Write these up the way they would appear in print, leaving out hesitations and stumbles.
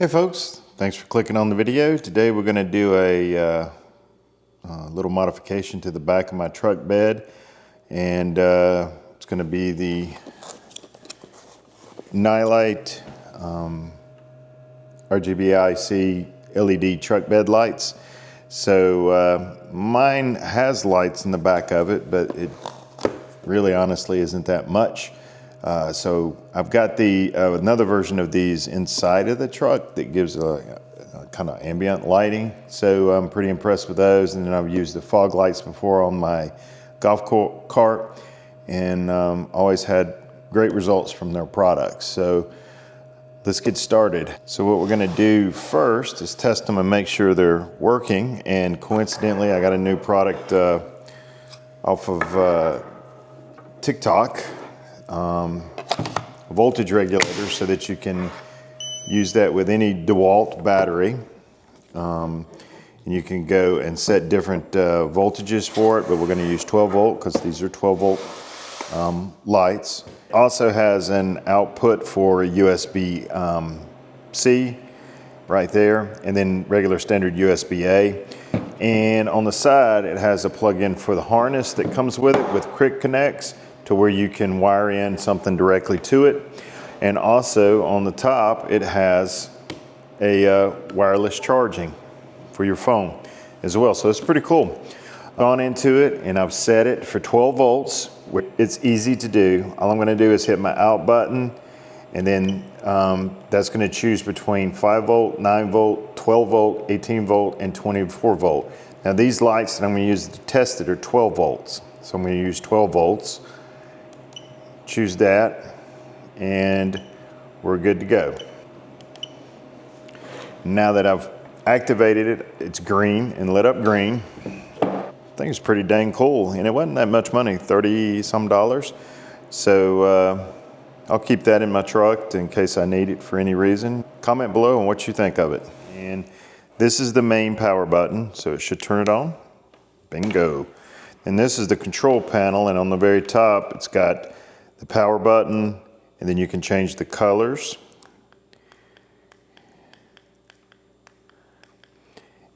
Hey folks, thanks for clicking on the video. Today we're going to do a little modification to the back of my truck bed, and it's going to be the NiLite RGB-IC LED Truck Bed Lights. So mine has lights in the back of it, but it really honestly isn't that much. So I've got the another version of these inside of the truck that gives a kind of ambient lighting. So I'm pretty impressed with those. And then I've used the fog lights before on my golf cart, and always had great results from their products. So let's get started. So what we're going to do first is test them and make sure they're working. And coincidentally, I got a new product off of TikTok. Voltage regulator, so that you can use that with any DeWalt battery, and you can go and set different voltages for it, but we're going to use 12 volt because these are 12 volt lights. Also has an output for USB-C right there, and then regular standard USB-A. And on the side it has a plug-in for the harness that comes with it with quick connects to where you can wire in something directly to it. And also on the top it has a wireless charging for your phone as well. So it's pretty cool. I've gone into it and I've set it for 12 volts. It's easy to do. All I'm going to do is hit my out button, and then that's going to choose between 5 volt, 9 volt, 12 volt, 18 volt, and 24 volt. Now these lights that I'm going to use to test it are 12 volts. So I'm going to use 12 volts. Choose that, and we're good to go. Now that I've activated it, it's green and lit up green. I think it's pretty dang cool, and it wasn't that much money, $30 some. So I'll keep that in my truck in case I need it for any reason. Comment below on what you think of it. And this is the main power button, so it should turn it on. Bingo. And this is the control panel, and on the very top it's got the power button, and then you can change the colors.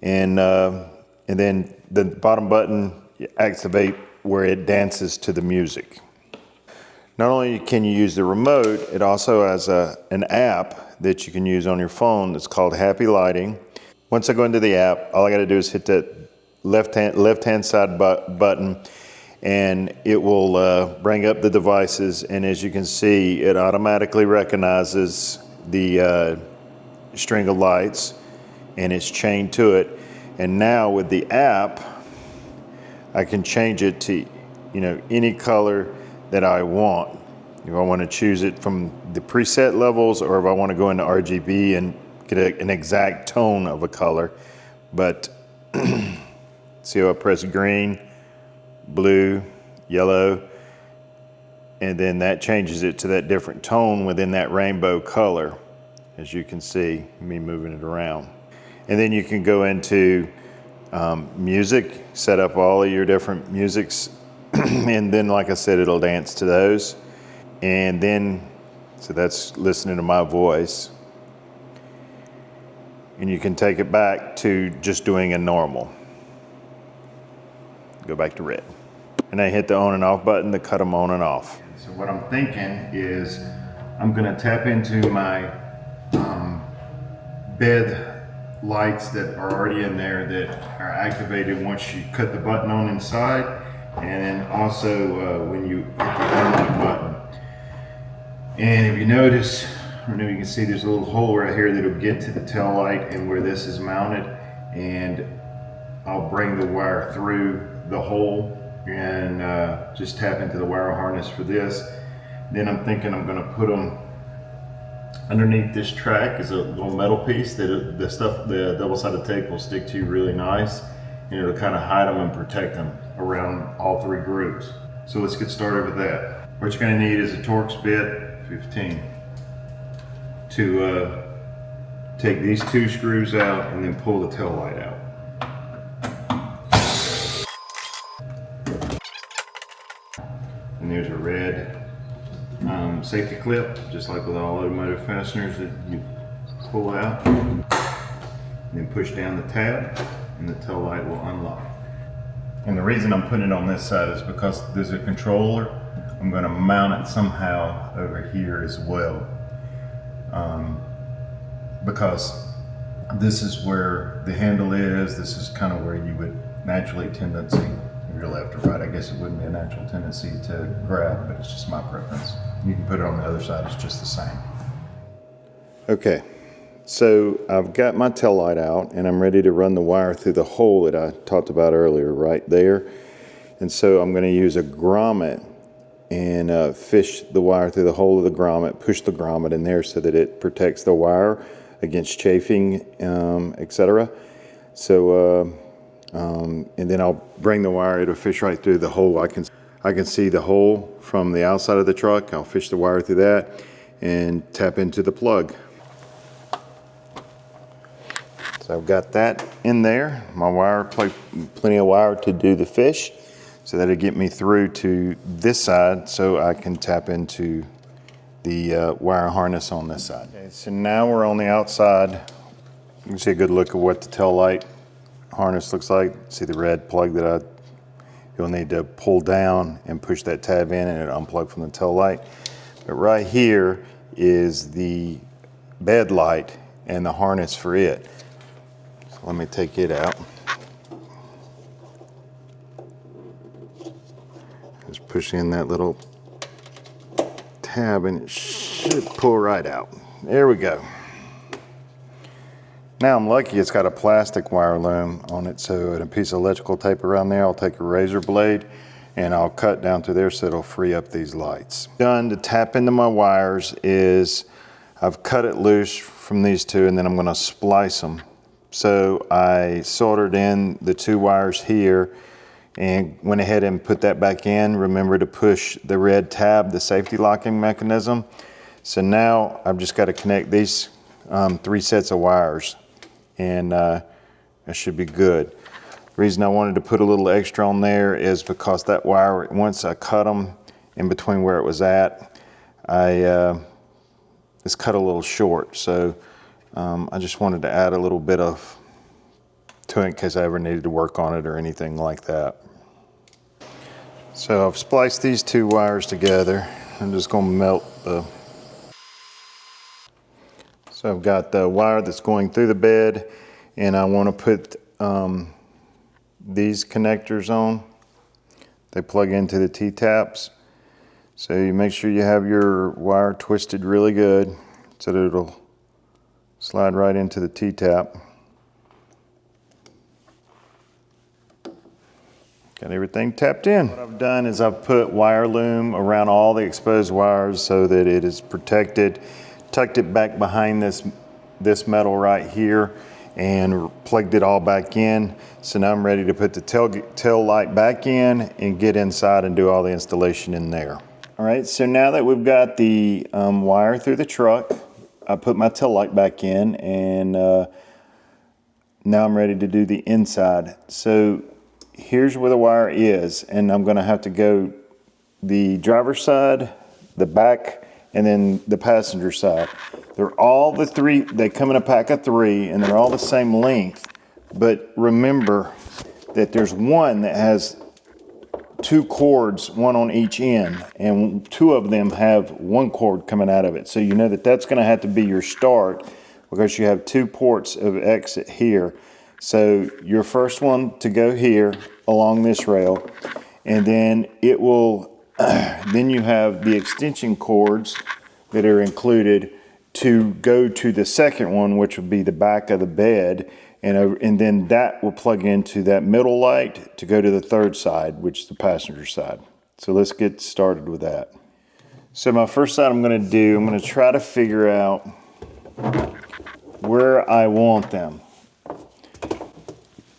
And then the bottom button, you activate where it dances to the music. Not only can you use the remote, it also has an app that you can use on your phone that's called Happy Lighting. Once I go into the app, all I got to do is hit that left hand side button, and it will bring up the devices, and as you can see, it automatically recognizes the string of lights and it's chained to it. And now with the app, I can change it to any color that I want. If I want to choose it from the preset levels, or if I want to go into RGB and get an exact tone of a color. But see how I press green, blue, yellow, and then that changes it to that different tone within that rainbow color, as you can see me moving it around. And then you can go into music, set up all of your different musics, and then like I said, it'll dance to those. And then, so that's listening to my voice, and you can take it back to just doing a normal. Go back to red. And I hit the on and off button to cut them on and off. So what I'm thinking is I'm gonna tap into my bed lights that are already in there that are activated once you cut the button on inside, and then also when you hit the on button. And if you notice, I don't know if you can see, there's a little hole right here that'll get to the tail light and where this is mounted, and I'll bring the wire through the hole and just tap into the wire harness for this. Then I'm thinking I'm going to put them underneath this track is a little metal piece that the double-sided tape will stick to really nice, and it'll kind of hide them and protect them around all three groups. So let's get started with that. What you're going to need is a Torx bit 15 to take these two screws out and then pull the tail light out. And there's a red safety clip, just like with all automotive fasteners, that you pull out, and then push down the tab, and the tail light will unlock. And the reason I'm putting it on this side is because there's a controller. I'm going to mount it somehow over here as well, because this is where the handle is. This is kind of where you would naturally tendency, if you're left or right, I guess it wouldn't be a natural tendency to grab, but it's just my preference. You can put it on the other side, it's just the same. Okay, so I've got my tail light out and I'm ready to run the wire through the hole that I talked about earlier, right there. And so I'm going to use a grommet and fish the wire through the hole of the grommet, push the grommet in there so that it protects the wire against chafing, etc. So, and then I'll bring the wire, it'll fish right through the hole. I can see the hole from the outside of the truck. I'll fish the wire through that and tap into the plug. So I've got that in there. My wire, plenty of wire to do the fish, so that'll get me through to this side so I can tap into the wire harness on this side. Okay, so now we're on the outside. You can see a good look at what the tail light harness looks like. See the red plug that you'll need to pull down and push that tab in and it'll unplug from the tail light. But right here is the bed light and the harness for it. So let me take it out. Just push in that little tab and it should pull right out. There we go. Now I'm lucky it's got a plastic wire loom on it, so and a piece of electrical tape around there. I'll take a razor blade and I'll cut down through there so it'll free up these lights. Done to tap into my wires is I've cut it loose from these two and then I'm going to splice them. So I soldered in the two wires here and went ahead and put that back in. Remember to push the red tab, the safety locking mechanism. So now I've just got to connect these 3 sets of wires and that should be good. The reason I wanted to put a little extra on there is because that wire, once I cut them in between where it was at, it's cut a little short. So I just wanted to add a little bit of to it in case I ever needed to work on it or anything like that. So I've spliced these 2 wires together. I'm just going to melt the... So I've got the wire that's going through the bed and I want to put these connectors on. They plug into the T-taps. So you make sure you have your wire twisted really good so that it'll slide right into the T-tap. Got everything tapped in. What I've done is I've put wire loom around all the exposed wires so that it is protected. Tucked it back behind this metal right here and plugged it all back in. So now I'm ready to put the tail light back in and get inside and do all the installation in there. All right, so now that we've got the wire through the truck, I put my tail light back in and now I'm ready to do the inside. So here's where the wire is, and I'm going to have to go the driver's side, the back, and then the passenger side. They're all the 3, they come in a pack of 3 and they're all the same length, but remember that there's one that has 2 cords, one on each end, and 2 of them have 1 cord coming out of it. So you know that that's going to have to be your start because you have 2 ports of exit here. So your first one to go here along this rail, and then it will then you have the extension cords that are included to go to the second one, which would be the back of the bed, and then that will plug into that middle light to go to the 3rd side, which is the passenger side. So let's get started with that. So my first side I'm going to try to figure out where I want them.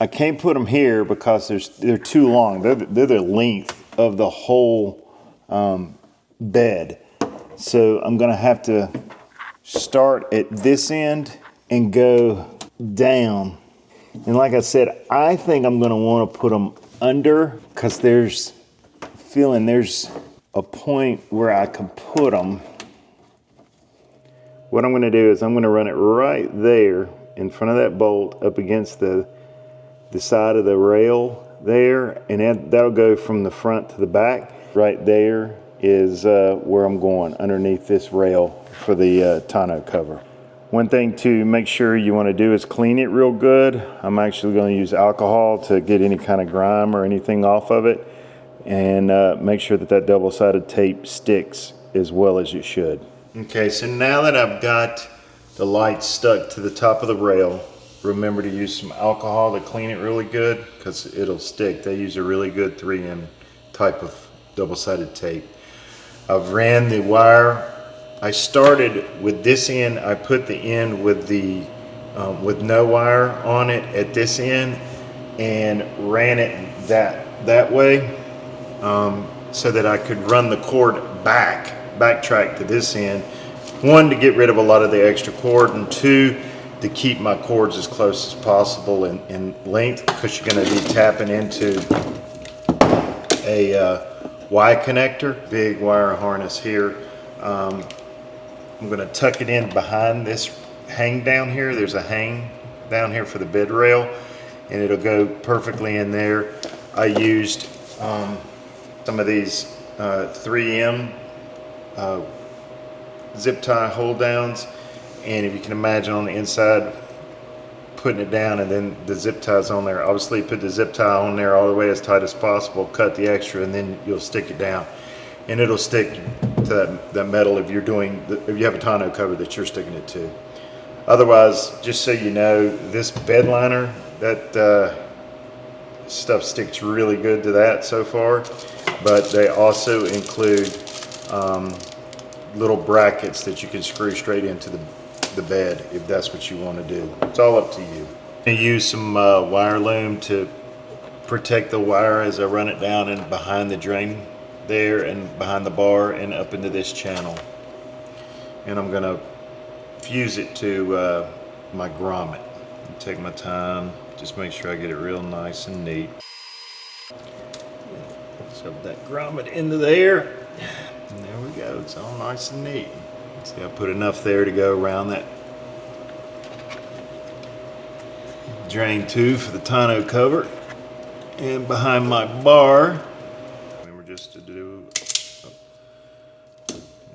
I can't put them here because they're too long. They're the length of the whole bed. So I'm going to have to start at this end and go down. And like I said, I think I'm going to want to put them under because there's a point where I can put them what I'm going to do is I'm going to run it right there in front of that bolt up against the side of the rail there, and that'll go from the front to the back. Right there is where I'm going, underneath this rail for the tonneau cover. One thing to make sure you want to do is clean it real good. I'm actually going to use alcohol to get any kind of grime or anything off of it, and make sure that that double-sided tape sticks as well as it should. Okay, so now that I've got the light stuck to the top of the rail, remember to use some alcohol to clean it really good because it'll stick. They use a really good 3M type of double-sided tape. I've ran the wire. I started with this end. I put the end with the with no wire on it at this end and ran it that way so that I could run the cord backtrack to this end. One, to get rid of a lot of the extra cord, and two, to keep my cords as close as possible in length, because you're going to be tapping into a Y connector, big wire harness here. I'm going to tuck it in behind this hang down here. There's a hang down here for the bed rail, and it'll go perfectly in there. I used some of these 3M zip tie hold downs, and if you can imagine on the inside putting it down and then the zip ties on there. Obviously put the zip tie on there all the way as tight as possible, cut the extra, and then you'll stick it down, and it'll stick to that metal if you have a tonneau cover that you're sticking it to. Otherwise, just so you know, this bed liner, that stuff sticks really good to that so far, but they also include little brackets that you can screw straight into the bed if that's what you want to do. It's all up to you. I'm going to use some wire loom to protect the wire as I run it down and behind the drain there and behind the bar and up into this channel. And I'm going to fuse it to my grommet. Take my time, just make sure I get it real nice and neat. Shove that grommet into there. And there we go, it's all nice and neat. See, I put enough there to go around that drain tube for the tonneau cover. And behind my bar, remember just to do,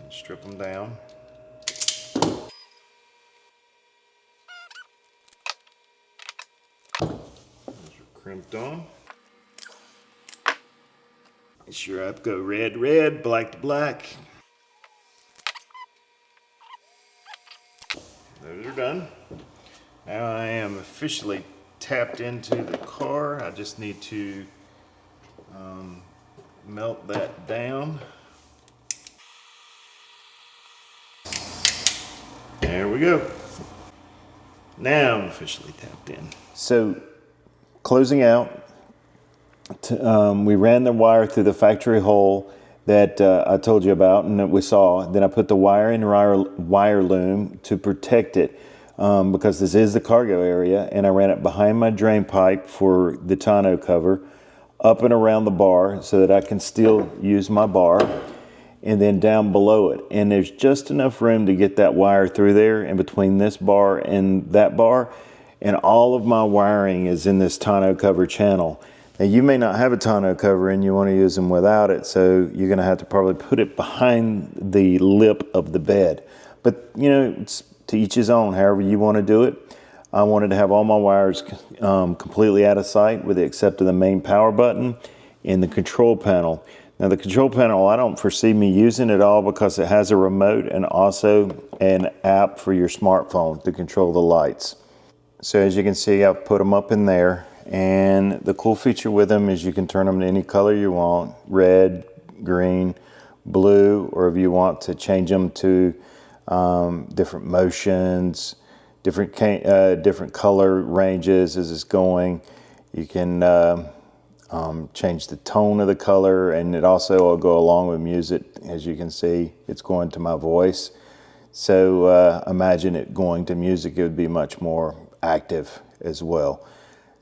strip them down. Those are crimped on. Make sure I go red to red, black to black. Those are done. Now I am officially tapped into the car. I just need to melt that down. There we go. Now I'm officially tapped in. So, closing out, we ran the wire through the factory hole that I told you about and that we saw. Then I put the wire in wire loom to protect it because this is the cargo area, and I ran it behind my drain pipe for the tonneau cover, up and around the bar so that I can still use my bar, and then down below it. And there's just enough room to get that wire through there in between this bar and that bar, and all of my wiring is in this tonneau cover channel. Now, you may not have a tonneau cover and you want to use them without it, so you're going to have to probably put it behind the lip of the bed. But, you know, it's to each his own, however you want to do it. I wanted to have all my wires completely out of sight with the except of the main power button and the control panel. Now, the control panel, I don't foresee me using at all because it has a remote and also an app for your smartphone to control the lights. So as you can see, I've put them up in there. And the cool feature with them is you can turn them to any color you want, red, green, blue, or if you want to change them to different motions, different color ranges as it's going. You can change the tone of the color, and it also will go along with music. As you can see, it's going to my voice. So imagine it going to music, it would be much more active as well.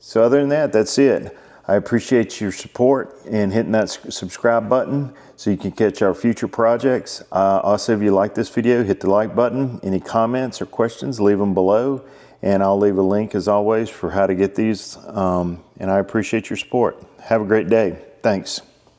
So other than that, that's it. I appreciate your support and hitting that subscribe button so you can catch our future projects. Also, if you like this video, hit the like button. Any comments or questions, leave them below. And I'll leave a link as always for how to get these. And I appreciate your support. Have a great day. Thanks.